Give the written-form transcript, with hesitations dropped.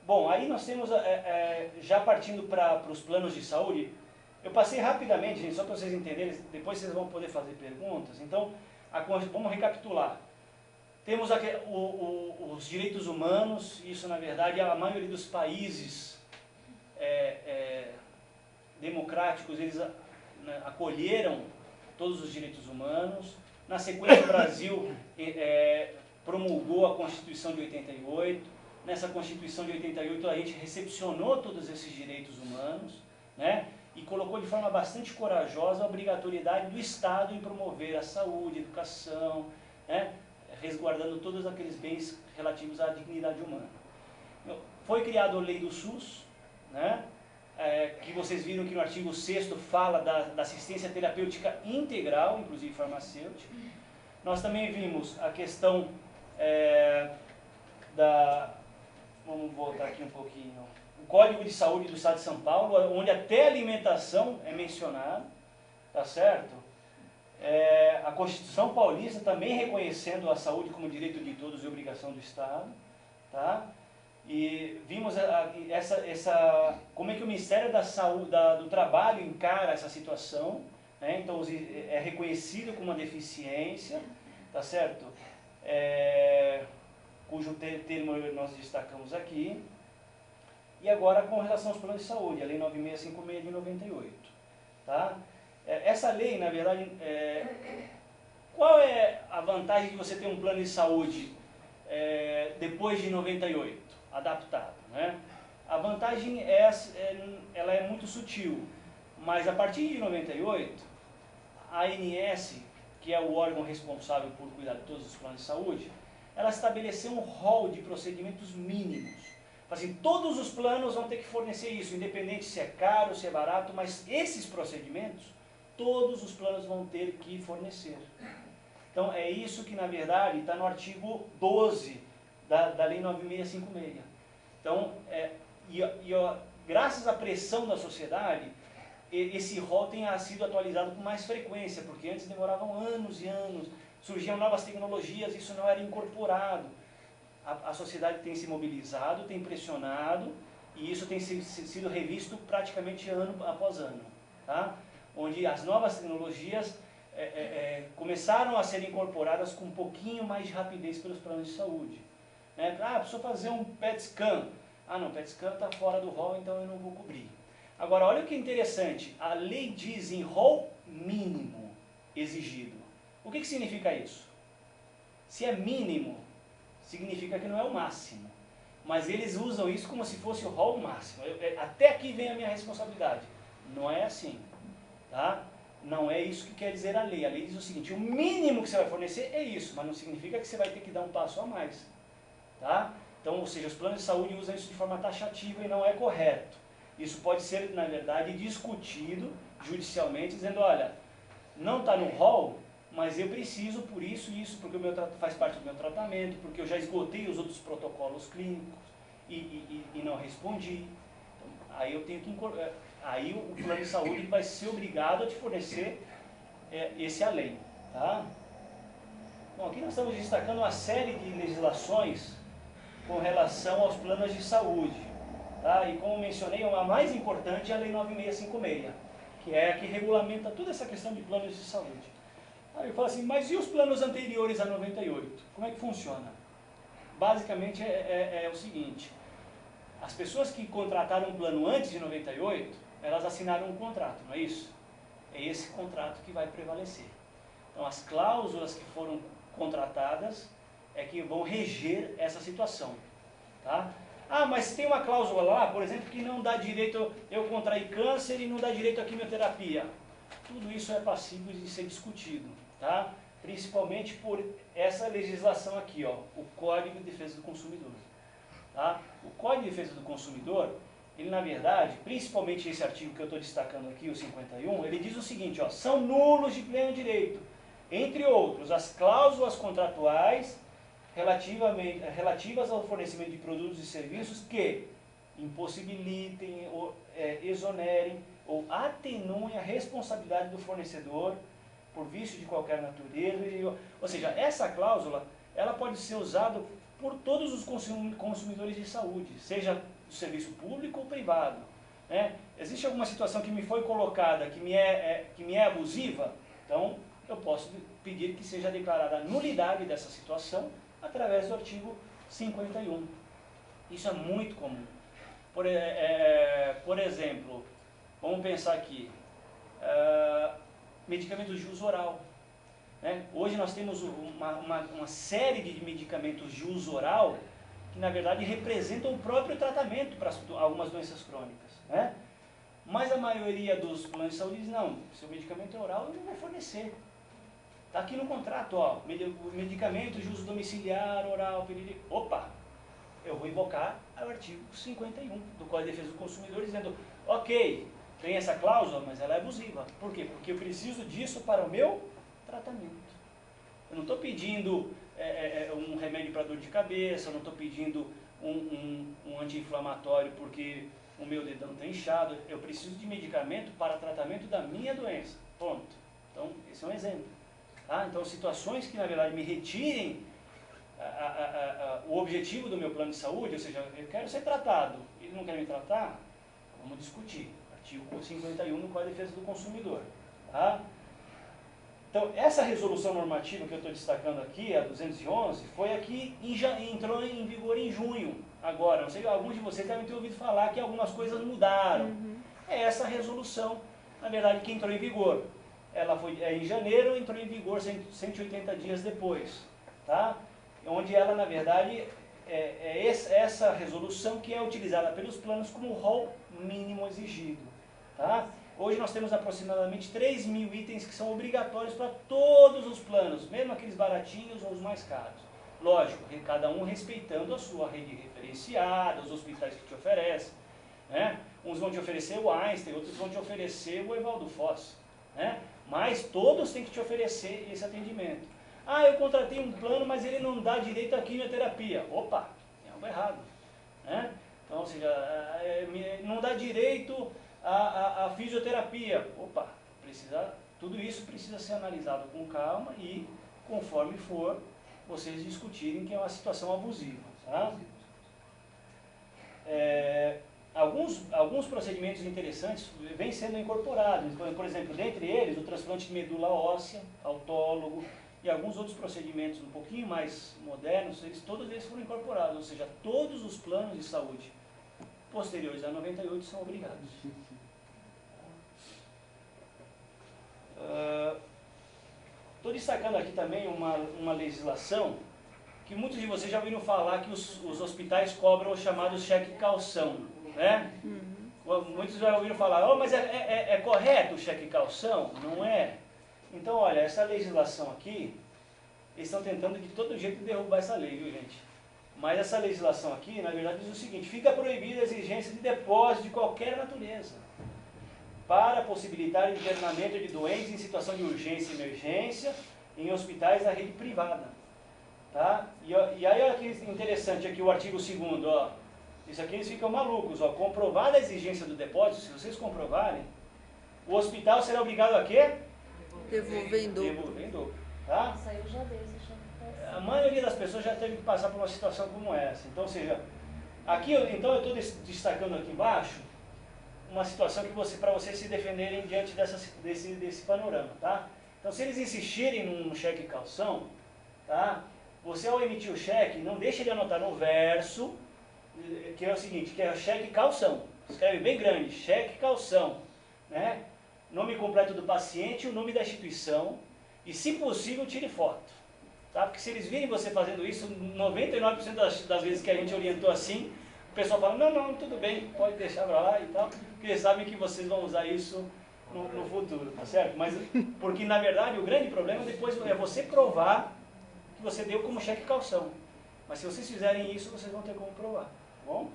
Bom, aí nós temos, já partindo para os planos de saúde, eu passei rapidamente, gente, só para vocês entenderem, depois vocês vão poder fazer perguntas. Então, vamos recapitular. Temos aqui, os direitos humanos, isso na verdade a maioria dos países democráticos, eles acolheram todos os direitos humanos. Na sequência o Brasil promulgou a Constituição de 88, nessa Constituição de 88 a gente recepcionou todos esses direitos humanos, né? E colocou de forma bastante corajosa a obrigatoriedade do Estado em promover a saúde, a educação, né? Resguardando todos aqueles bens relativos à dignidade humana. Foi criada a Lei do SUS, né? Que vocês viram que no artigo 6º fala da assistência terapêutica integral, inclusive farmacêutica. Nós também vimos a questão vamos voltar aqui um pouquinho. O Código de Saúde do Estado de São Paulo, onde até a alimentação é mencionada, tá certo? A Constituição Paulista também reconhecendo a saúde como direito de todos e obrigação do Estado, tá? E vimos como é que o Ministério da Saúde, do Trabalho encara essa situação, né? Então é reconhecido como uma deficiência, tá certo? Cujo termo nós destacamos aqui. E agora com relação aos planos de saúde, a Lei 9656 de 98. Tá? Essa lei, na verdade, qual é a vantagem de você ter um plano de saúde depois de 98, adaptado? Né? A vantagem ela é muito sutil, mas a partir de 98, a ANS, que é o órgão responsável por cuidar de todos os planos de saúde, ela estabeleceu um rol de procedimentos mínimos. Assim, todos os planos vão ter que fornecer isso, independente se é caro, se é barato, mas esses procedimentos, todos os planos vão ter que fornecer. Então, é isso que, na verdade, está no artigo 12 da Lei 9656. Então, graças à pressão da sociedade, esse rol tenha sido atualizado com mais frequência, porque antes demoravam anos e anos, surgiam novas tecnologias, isso não era incorporado. A sociedade tem se mobilizado, tem pressionado, e isso tem sido revisto praticamente ano após ano. Tá? Onde as novas tecnologias começaram a ser incorporadas com um pouquinho mais de rapidez pelos planos de saúde. Né? Preciso fazer um PET scan. Não, PET scan está fora do rol, então eu não vou cobrir. Agora, olha o que é interessante. A lei diz em rol mínimo exigido. O que significa isso? Se é mínimo, significa que não é o máximo. Mas eles usam isso como se fosse o rol máximo. Até aqui vem a minha responsabilidade. Não é assim. Tá? Não é isso que quer dizer a lei. A lei diz o seguinte: o mínimo que você vai fornecer é isso, mas não significa que você vai ter que dar um passo a mais. Tá? Então, ou seja, os planos de saúde usam isso de forma taxativa e não é correto. Isso pode ser, na verdade, discutido judicialmente, dizendo, olha, não está no rol, mas eu preciso por isso e isso, porque faz parte do meu tratamento, porque eu já esgotei os outros protocolos clínicos e não respondi. Então, aí eu tenho que aí o plano de saúde vai ser obrigado a te fornecer esse além. Tá? Bom, aqui nós estamos destacando uma série de legislações com relação aos planos de saúde. Tá? E como mencionei, a mais importante é a Lei 9656, que é a que regulamenta toda essa questão de planos de saúde. Aí eu falo assim, mas e os planos anteriores a 98? Como é que funciona? Basicamente é o seguinte: as pessoas que contrataram um plano antes de 98, elas assinaram um contrato, não é isso? É esse contrato que vai prevalecer. Então as cláusulas que foram contratadas é que vão reger essa situação. Tá? Mas tem uma cláusula lá, por exemplo, que não dá direito eu contrair câncer e não dá direito à quimioterapia. Tudo isso é passível de ser discutido. Tá? Principalmente por essa legislação aqui, ó, o Código de Defesa do Consumidor. Tá? O Código de Defesa do Consumidor, ele na verdade, principalmente esse artigo que eu estou destacando aqui, o 51, ele diz o seguinte, ó, são nulos de pleno direito, entre outros, as cláusulas contratuais relativas ao fornecimento de produtos e serviços que impossibilitem, ou exonerem ou atenuem a responsabilidade do fornecedor por vício de qualquer natureza. Ou seja, essa cláusula ela pode ser usada por todos os consumidores de saúde, seja do serviço público ou privado. Né? Existe alguma situação que me foi colocada que me é abusiva? Então, eu posso pedir que seja declarada a nulidade dessa situação através do artigo 51. Isso é muito comum. Por exemplo, vamos pensar aqui, medicamentos de uso oral. Né? Hoje nós temos uma série de medicamentos de uso oral que, na verdade, representam o próprio tratamento para algumas doenças crônicas. Né? Mas a maioria dos planos de saúde diz, não, seu medicamento é oral, eu não vou fornecer. Está aqui no contrato, ó, medicamentos de uso domiciliar, oral, periri. Opa, eu vou invocar o artigo 51 do Código de Defesa do Consumidor, dizendo, ok, tem essa cláusula, mas ela é abusiva. Por quê? Porque eu preciso disso para o meu tratamento. Eu não estou pedindo um remédio para dor de cabeça, eu não estou pedindo um anti-inflamatório porque o meu dedão está inchado. Eu preciso de medicamento para tratamento da minha doença. Ponto. Então, esse é um exemplo. Tá? Então, situações que, na verdade, me retirem o objetivo do meu plano de saúde, ou seja, eu quero ser tratado, ele não quer me tratar, vamos discutir. Artigo 51 do Código de Defesa do Consumidor. Tá? Então, essa resolução normativa que eu estou destacando aqui, a 211, foi a que entrou em vigor em junho. Agora, não sei, alguns de vocês devem ter ouvido falar que algumas coisas mudaram. É essa resolução, na verdade, que entrou em vigor. Ela foi em janeiro, entrou em vigor 180 dias depois. Tá? Onde ela, na verdade, essa resolução que é utilizada pelos planos como rol mínimo exigido. Tá? Hoje nós temos aproximadamente 3.000 itens que são obrigatórios para todos os planos, mesmo aqueles baratinhos ou os mais caros. Lógico, cada um respeitando a sua rede referenciada, os hospitais que te oferecem. Né? Uns vão te oferecer o Einstein, outros vão te oferecer o Evaldo Foz. Né? Mas todos têm que te oferecer esse atendimento. Ah, eu contratei um plano, mas ele não dá direito à quimioterapia. Opa, tem algo errado. Né? Então, ou seja, não dá direito à fisioterapia. Opa, tudo isso precisa ser analisado com calma e, conforme for, vocês discutirem que é uma situação abusiva. Tá? Alguns procedimentos interessantes vêm sendo incorporados. Por exemplo, dentre eles, o transplante de medula óssea, autólogo, e alguns outros procedimentos um pouquinho mais modernos, todos eles foram incorporados, ou seja, todos os planos de saúde posteriores a 98 são obrigados. Estou destacando aqui também uma legislação que muitos de vocês já ouviram falar que os hospitais cobram o chamado cheque calção. Né? Muitos já ouviram falar, mas é correto o cheque calção? Não é? Então, olha, essa legislação aqui, eles estão tentando de todo jeito derrubar essa lei, viu, gente? Mas essa legislação aqui, na verdade, diz o seguinte, fica proibida a exigência de depósito de qualquer natureza para possibilitar o internamento de doentes em situação de urgência e emergência em hospitais da rede privada. Tá? E aí, olha que interessante aqui o artigo 2º, ó. Isso aqui eles ficam malucos, ó. Comprovada a exigência do depósito, se vocês comprovarem, o hospital será obrigado a quê? Devolver em dobro. Devolver em dobro. Tá? Saiu já desse. A maioria das pessoas já teve que passar por uma situação como essa. Então, ou seja, aqui eu estou destacando aqui embaixo uma situação que para vocês se defenderem diante desse panorama. Tá? Então, se eles insistirem num cheque calção, tá? Você ao emitir o cheque, não deixe de anotar no verso, que é o seguinte, que é o cheque calção. Escreve bem grande, cheque calção. Né? Nome completo do paciente, o nome da instituição e, se possível, tire foto. Tá? Porque se eles virem você fazendo isso, 99% das vezes que a gente orientou assim, o pessoal fala, não, tudo bem, pode deixar pra lá e tal, porque eles sabem que vocês vão usar isso no futuro, tá certo? Mas, porque, na verdade, o grande problema depois é você provar que você deu como cheque calção. Mas se vocês fizerem isso, vocês vão ter como provar, tá bom?